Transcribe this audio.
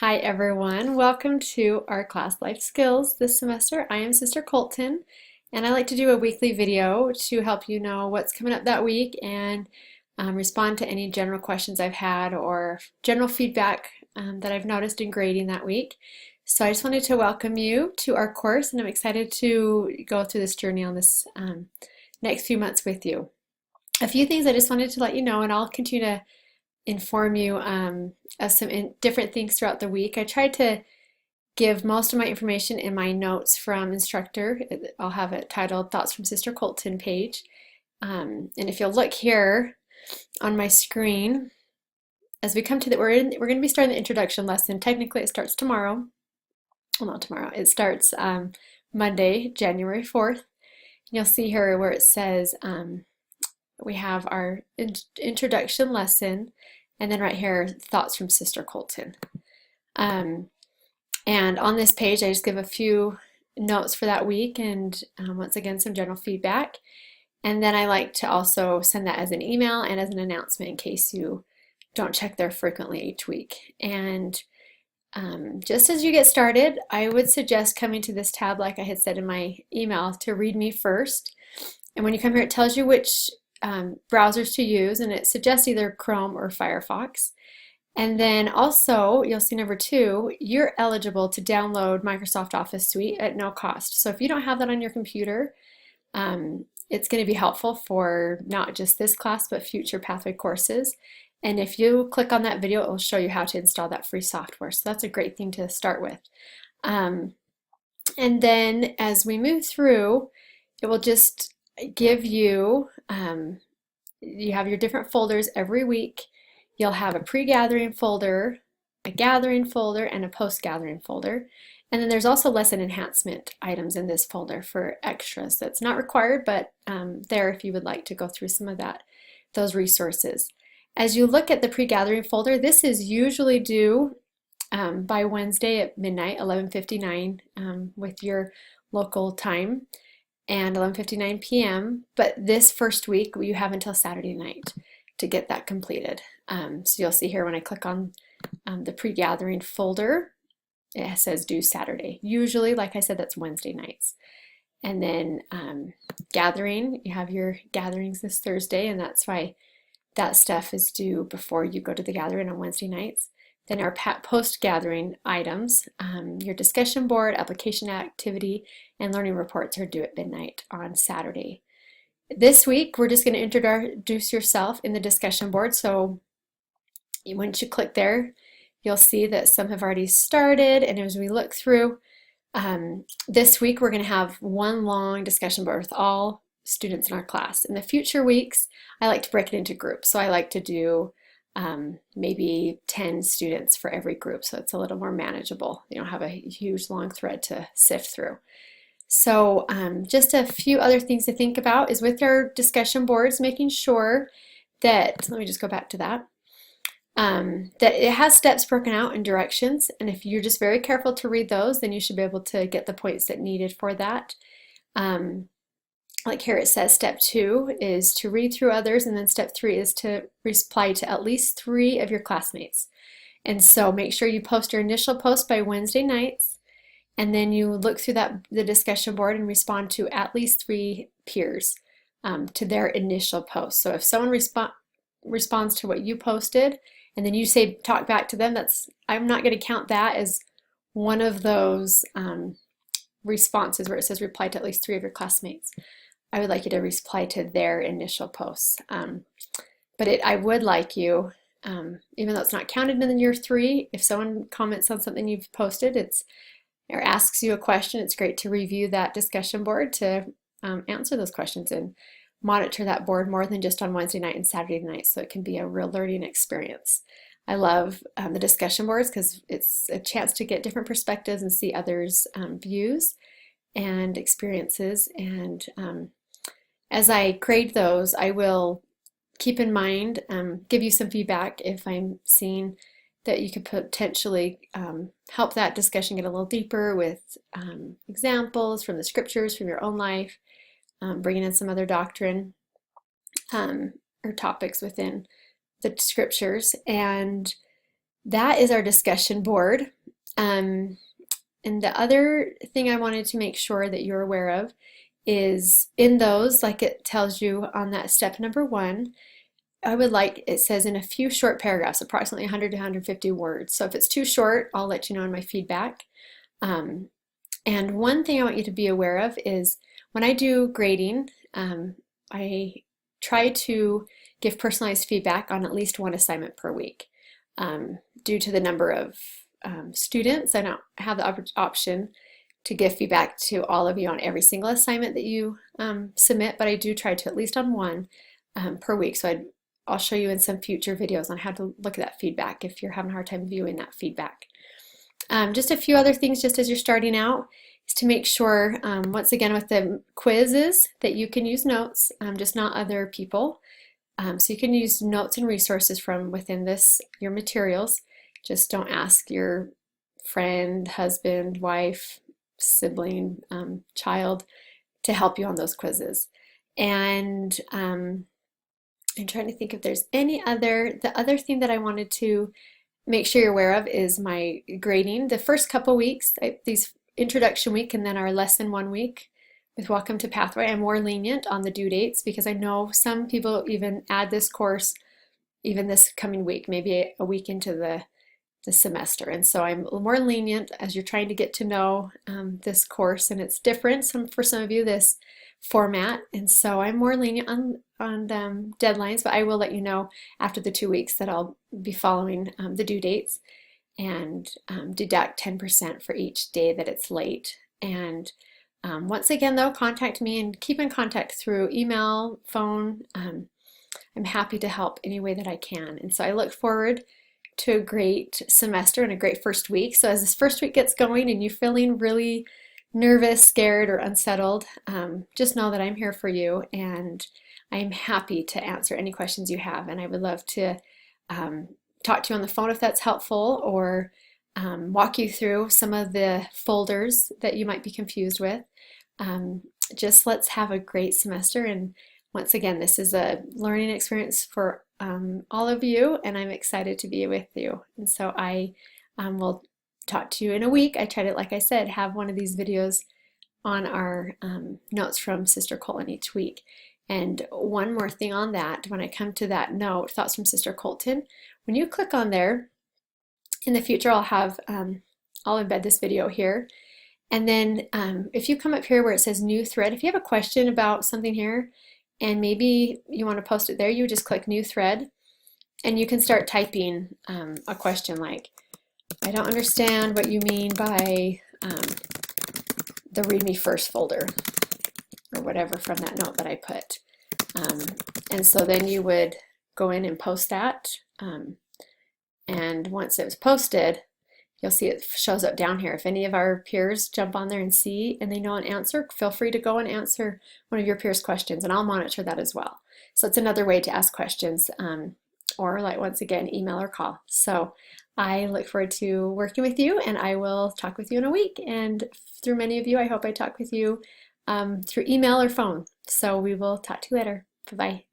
Hi everyone, welcome to our class Life Skills this semester. I am Sister Colton and I like to do a weekly video to help you know what's coming up that week and respond to any general questions I've had or general feedback that I've noticed in grading that week. So I just wanted to welcome you to our course and I'm excited to go through this journey on this next few months with you. A few things I just wanted to let you know, and I'll continue to inform you of some different things throughout the week. I tried to give most of my information in my notes from instructor. I'll have it titled Thoughts from Sister Colton page. And if you'll look here on my screen, as we come to we're going to be starting the introduction lesson. Technically, it starts tomorrow. Well, not tomorrow. It starts Monday, January 4th. You'll see here where it says we have our introduction lesson, and then right here, thoughts from Sister Colton. And on this page, I just give a few notes for that week and once again, some general feedback. And then I like to also send that as an email and as an announcement in case you don't check there frequently each week. And just as you get started, I would suggest coming to this tab, like I had said in my email, to read me first. And when you come here, it tells you which browsers to use, and it suggests either Chrome or Firefox. And then also, you'll see number 2, you're eligible to download Microsoft Office Suite at no cost. So if you don't have that on your computer, it's going to be helpful for not just this class, but future Pathway courses. And if you click on that video, it will show you how to install that free software. So that's a great thing to start with. And then as we move through, it will just give you, you have your different folders every week. You'll have a pre-gathering folder, a gathering folder, and a post-gathering folder. And then there's also lesson enhancement items in this folder for extras. That's not required, but there if you would like to go through some of those resources. As you look at the pre-gathering folder, this is usually due by Wednesday at midnight, 11:59 with your local time, and 11:59 p.m. But this first week, you have until Saturday night to get that completed. So you'll see here when I click on the pre-gathering folder, it says due Saturday. Usually, like I said, that's Wednesday nights. And then gathering, you have your gatherings this Thursday, and that's why that stuff is due before you go to the gathering on Wednesday nights. Then our post-gathering items, your discussion board, application activity, and learning reports are due at midnight on Saturday. This week, we're just going to introduce yourself in the discussion board. So once you click there, you'll see that some have already started. And as we look through, this week, we're going to have one long discussion board with all students in our class. In the future weeks, I like to break it into groups. So I like to do maybe 10 students for every group, so it's a little more manageable. You don't have a huge long thread to sift through. So just a few other things to think about is with our discussion boards, making sure that, let me just go back to that, that it has steps broken out and directions, and if you're just very careful to read those, then you should be able to get the points that needed for that. Like here it says step 2 is to read through others, and then step 3 is to reply to at least 3 of your classmates. And so make sure you post your initial post by Wednesday nights, and then you look through the discussion board and respond to at least 3 peers to their initial post. So if someone responds to what you posted, and then you say talk back to them, I'm not going to count that as one of those responses where it says reply to at least 3 of your classmates. I would like you to reply to their initial posts. But I would like you, even though it's not counted in year 3, if someone comments on something you've posted, or asks you a question, it's great to review that discussion board to answer those questions and monitor that board more than just on Wednesday night and Saturday night, so it can be a real learning experience. I love the discussion boards because it's a chance to get different perspectives and see others' views and experiences. And as I grade those, I will keep in mind, give you some feedback if I'm seeing that you could potentially help that discussion get a little deeper with examples from the scriptures, from your own life, bringing in some other doctrine or topics within the scriptures. And that is our discussion board. Um, and the other thing I wanted to make sure that you're aware of is in those, like it tells you on that step number 1, I would like, it says in a few short paragraphs, approximately 100 to 150 words. So if it's too short, I'll let you know in my feedback. Um, and one thing I want you to be aware of is when I do grading, I try to give personalized feedback on at least one assignment per week. Due to the number of students, I don't have the option to give feedback to all of you on every single assignment that you submit, but I do try to at least on one per week. So I'll show you in some future videos on how to look at that feedback if you're having a hard time viewing that feedback. Just a few other things just as you're starting out is to make sure, once again with the quizzes, that you can use notes, just not other people. So you can use notes and resources from within your materials. Just don't ask your friend, husband, wife, sibling, child to help you on those quizzes. And I'm trying to think if there's the other thing that I wanted to make sure you're aware of is my grading. The first couple weeks, these introduction week and then our lesson 1 week with Welcome to Pathway, I'm more lenient on the due dates because I know some people even add this course even this coming week, maybe a week into the semester. And so I'm more lenient as you're trying to get to know this course, and it's different for some of you, this format. And so I'm more lenient on deadlines, but I will let you know after the 2 weeks that I'll be following the due dates and deduct 10% for each day that it's late. And once again, though, contact me and keep in contact through email, phone. I'm happy to help any way that I can. And so I look forward to a great semester and a great first week. So as this first week gets going and you're feeling really nervous, scared, or unsettled, just know that I'm here for you and I'm happy to answer any questions you have. And I would love to talk to you on the phone if that's helpful, or walk you through some of the folders that you might be confused with. Just let's have a great semester. And once again, this is a learning experience for all of you, and I'm excited to be with you. And so I will talk to you in a week. I try to, like I said, have one of these videos on our notes from Sister Colton each week. And one more thing on that, when I come to that note, Thoughts from Sister Colton, when you click on there, in the future I'll embed this video here. And then if you come up here where it says New Thread, if you have a question about something here, and maybe you want to post it there, you just click New Thread, and you can start typing a question like, I don't understand what you mean by the Read Me First folder, or whatever from that note that I put. And so then you would go in and post that. And once it was posted, you'll see it shows up down here. If any of our peers jump on there and see and they know an answer, feel free to go and answer one of your peers' questions, and I'll monitor that as well. So it's another way to ask questions, or like once again, email or call. So I look forward to working with you, and I will talk with you in a week. And through many of you, I hope I talk with you through email or phone. So we will talk to you later. Bye-bye.